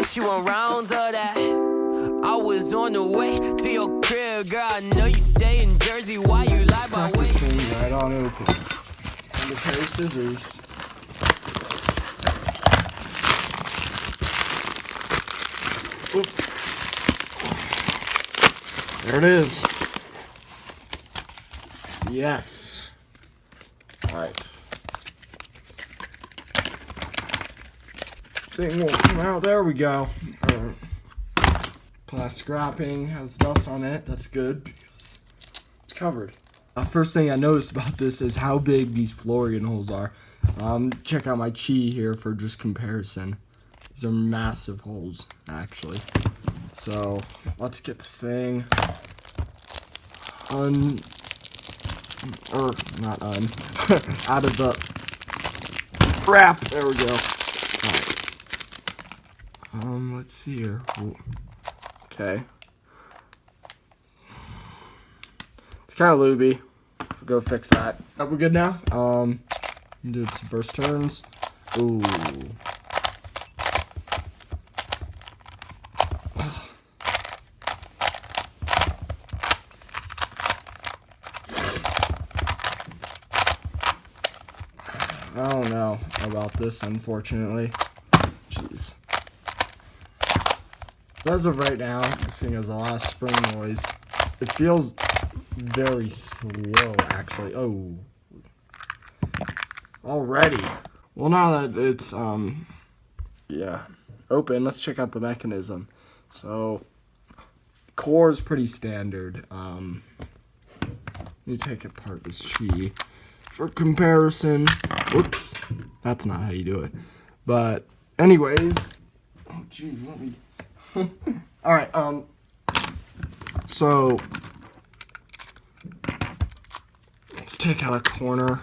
guess you on rounds of that. I was on the way to your crib, girl. I know you stay in Jersey. Why you lie by way? This thing right on open. And a pair of scissors. Oop. There it is. Yes. Alright. Thing won't come out. There we go. Plastic wrapping has dust on it. That's good because it's covered. First thing I noticed about this is how big these Florian holes are. Check out my Chi here for just comparison. These are massive holes, actually. So let's get this thing out of the wrap. There we go. All right. Let's see here. Ooh. Okay. It's kind of looby. We'll go fix that. We're good now. Do some first turns. Ooh. I don't know about this, unfortunately. Jeez. As of right now, this thing has a lot of spring noise. It feels very slow, actually. Oh. Already. Well, now that it's, yeah, open, let's check out the mechanism. So, core is pretty standard. Let me take apart this Chi for comparison. Whoops. That's not how you do it. But, anyways. Oh, jeez, let me... Alright, so let's take out a corner.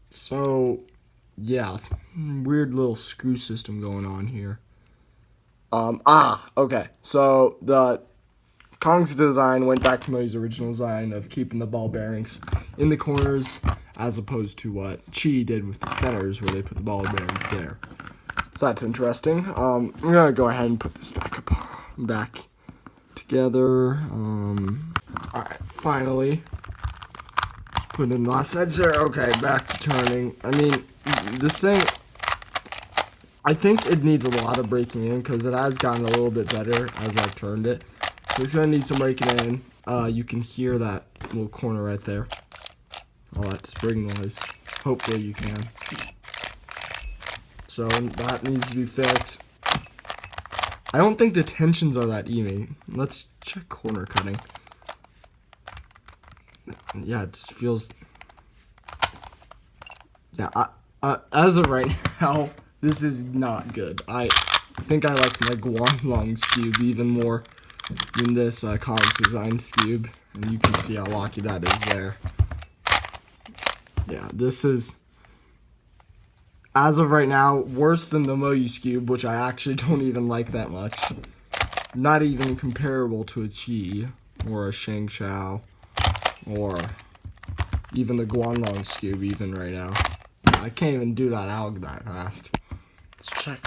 So, yeah, weird little screw system going on here. Okay, so the Kong's design went back to Moe's original design of keeping the ball bearings in the corners as opposed to what Chi did with the centers where they put the ball bearings there. So that's interesting. I'm gonna go ahead and put this back together. Alright, finally. Put in the last edge there. Okay, back to turning. I mean, this thing, I think it needs a lot of breaking in because it has gotten a little bit better as I've turned it. So it's gonna need some breaking in. You can hear that little corner right there. All that spring noise. Hopefully you can. So that needs to be fixed. I don't think the tensions are that even. Let's check corner cutting. Yeah, it just feels... Yeah, as of right now, this is not good. I think I like my Guanlong Skewb even more than this Cong's design Skewb. And you can see how locky that is there. Yeah, this is... as of right now, worse than the Moyu Skewb, which I actually don't even like that much. Not even comparable to a Chi, or a Shang Shao, or even the Guanlong Skewb even right now. I can't even do that alg that fast. Let's check.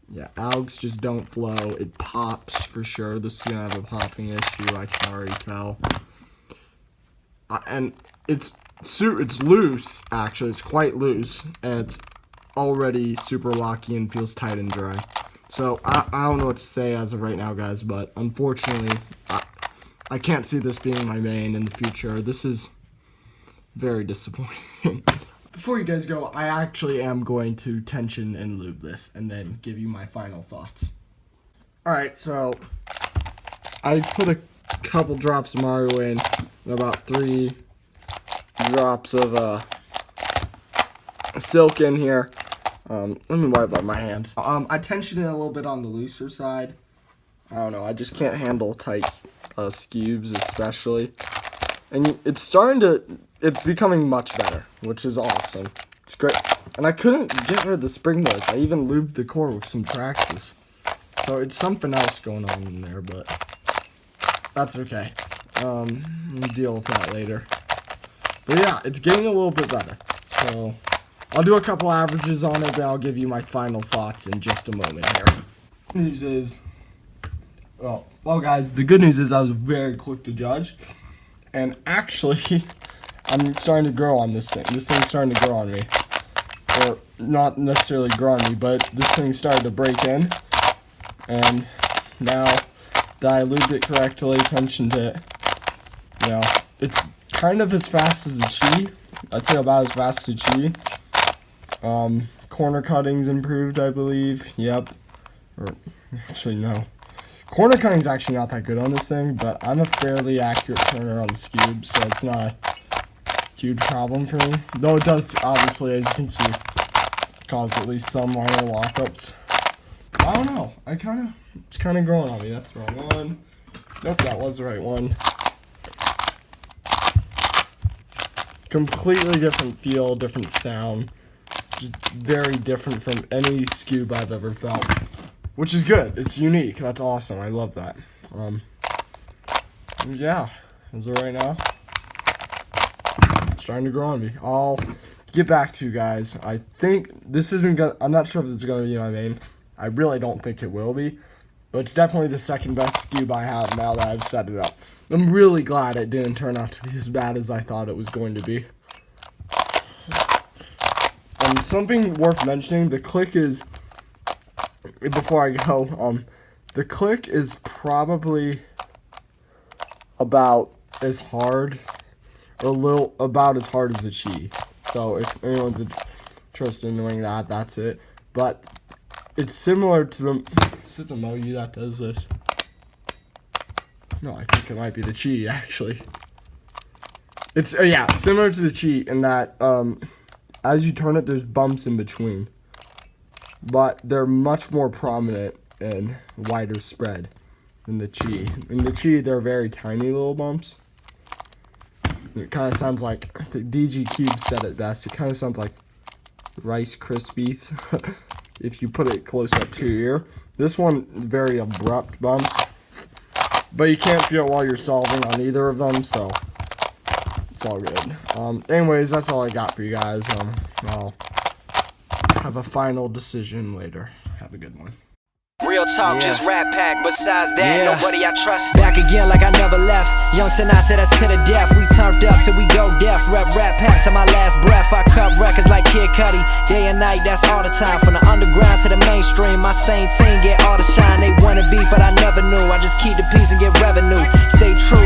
Yeah, algs just don't flow. It pops for sure. This is gonna have a popping issue, I can already tell. And it's loose, actually. It's quite loose, and it's already super locky and feels tight and dry. So, I don't know what to say as of right now, guys, but unfortunately, I can't see this being my main in the future. This is very disappointing. Before you guys go, I actually am going to tension and lube this, and then give you my final thoughts. Alright, so, I put a couple drops of Mario in, and about 3 drops of silk in here. Let me wipe up my hands. I tensioned it a little bit on the looser side. I don't know, I just can't handle tight Skewbs especially. And it's becoming much better, which is awesome. It's great. And I couldn't get rid of the spring noise. I even lubed the core with some Traxxas. So it's something else going on in there, but that's okay. We'll deal with that later. But yeah, it's getting a little bit better. So I'll do a couple averages on it, then I'll give you my final thoughts in just a moment here. News is, well guys, the good news is I was very quick to judge, and actually, I'm starting to grow on this thing. This thing's starting to grow on me. Or not necessarily grow on me, but this thing started to break in, and now that I lubed it correctly, tensioned it, you know, it's kind of as fast as the Chi. I'd say about as fast as the Chi. Corner cutting's improved, I believe. Yep. Or actually, no. Corner cutting's actually not that good on this thing, but I'm a fairly accurate turner on the Skewb, so it's not a huge problem for me. Though it does, obviously, as you can see, cause at least some minor lockups. I don't know. It's kind of growing on me. That's the wrong one. Nope, that was the right one. Completely different feel, different sound. Just very different from any Skewb I've ever felt. Which is good. It's unique. That's awesome. I love that. Yeah. As of right now, it's starting to grow on me. I'll get back to you guys. I think this isn't gonna, I'm not sure if it's gonna be my main. I really don't think it will be. But it's definitely the second best Skewb I have now that I've set it up. I'm really glad it didn't turn out to be as bad as I thought it was going to be. Something worth mentioning, the click is, before I go, the click is probably about as hard, or about as hard as the Chi. So if anyone's interested in knowing that, that's it. But it's similar to the, is it the Mogi that does this? No, I think it might be the Chi, actually. It's, yeah, similar to the Chi in that, as you turn it, there's bumps in between. But they're much more prominent and wider spread than the Chi. In the Chi, they're very tiny little bumps. It kind of sounds like, I think DG Cube said it best, it kind of sounds like Rice Krispies if you put it close up to your ear. This one, very abrupt bumps. But you can't feel it while you're solving on either of them, so it's all good. Anyways, that's all I got for you guys. I'll have a final decision later. Have a good one. Real talk, just rap pack. Besides that, nobody I trust. Back again like I never left. Young Sinai said that's to the death. We turned up till we go deaf. Rap pack to my last breath. I cut records like Kid Cudi. Day and night, that's all the time. From the underground to the mainstream, my same team get all the shine. They wanna beef, but I never knew. I just keep the peace and get revenue. Stay true.